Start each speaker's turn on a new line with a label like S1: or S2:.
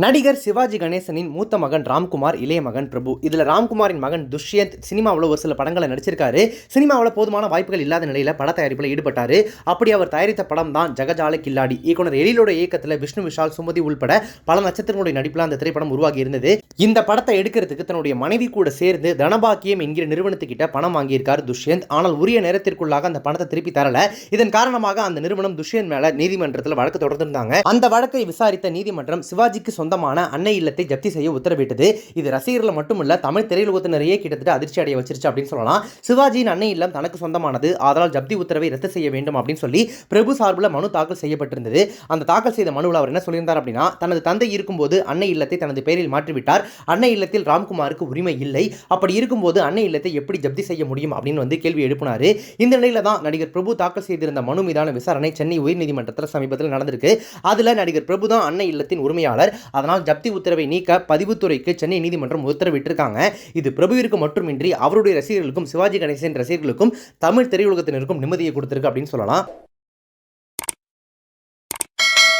S1: நடிகர் சிவாஜி கணேசனின் மூத்த மகன் ராம்குமார், இளைய மகன் பிரபு. இதில் ராம்குமாரின் மகன் துஷ்யந்த் சினிமாவில் ஒரு சில படங்களை நடிச்சிருக்காரு. சினிமாவில் போதுமான வாய்ப்புகள் இல்லாத நிலையில் பட தயாரிப்பில் ஈடுபட்டார். அப்படி அவர் தயாரித்த படம் தான் ஜகஜால கில்லாடி. இயக்குனர் எழிலோட இயக்கத்தில் விஷ்ணு விஷால், சுமதி உள்பட பல நட்சத்திரங்களுடைய நடிப்பில் அந்த திரைப்படம் உருவாகி இருந்தது. இந்த படத்தை எடுக்கிறதுக்கு தன்னுடைய மனைவி கூட சேர்ந்து தனபாக்கியம் என்கிற நிறுவனத்துக்கிட்ட பணம் வாங்கியிருக்கார் துஷ்யந்த். ஆனால் உரிய நேரத்திற்குள்ளாக அந்த பணத்தை திருப்பி தரல. இதன் காரணமாக அந்த நிறுவனம் துஷ்யந்த் மேல நீதிமன்றத்தில் வழக்கு தொடர்ந்திருந்தாங்க. அந்த வழக்கை விசாரித்த நீதிமன்றம் சிவாஜிக்கு சொந்தமான அன்னை இல்லத்தை ஜப்தி செய்ய உத்தரவிட்டது. இது ரசிகர்கள் மட்டுமல்ல, தமிழ் திரையுலகத்தினரையே கிட்டத்தட்ட அதிர்ச்சி அடைய வச்சிருச்சு அப்படின்னு சொல்லலாம். சிவாஜியின் அன்னை இல்லம் தனக்கு சொந்தமானது, அதனால் ஜப்தி உத்தரவை ரத்து செய்ய வேண்டும் அப்படின்னு சொல்லி பிரபு சார்பில் மனு தாக்கல் செய்யப்பட்டிருந்தது. அந்த தாக்கல் செய்த மனுவில் அவர் என்ன சொல்லியிருந்தார் அப்படின்னா, தனது தந்தை இருக்கும்போது அன்னை இல்லத்தை தனது பெயரில் மாற்றிவிட்டார். அன்னை இல்லத்தில் ராம்குமாருக்கு உரிமை இல்லை. அப்படி இருக்கும்போது அன்னை இல்லத்தை எப்படி ஜப்தி செய்ய முடியும் அப்படின்னு கேள்வி எழுப்பினார். இந்த நிலையில தான் நடிகர் பிரபு தாக்கல் செய்திருந்த மனு மீதான விசாரணை சென்னை உயர்நீதிமன்றத்தில் சமீபத்தில் நடந்திருக்கு. அதுல நடிகர் பிரபு தான் அன்னை இல்லத்தின் உரிமையாளர். அதனால் ஜப்தி உத்தரவை நீக்க பதிவுத்துறைக்கு சென்னை நீதிமன்றம் உத்தரவிட்டிருக்காங்க. இது பிரபுவிற்கு மட்டுமின்றி அவருடைய ரசிகர்களுக்கும், சிவாஜி கணேசன் ரசிகர்களுக்கும், தமிழ் திரையுலகத்தினருக்கும் நிம்மதியை கொடுத்திருக்கு அப்படின்னு சொல்லலாம்.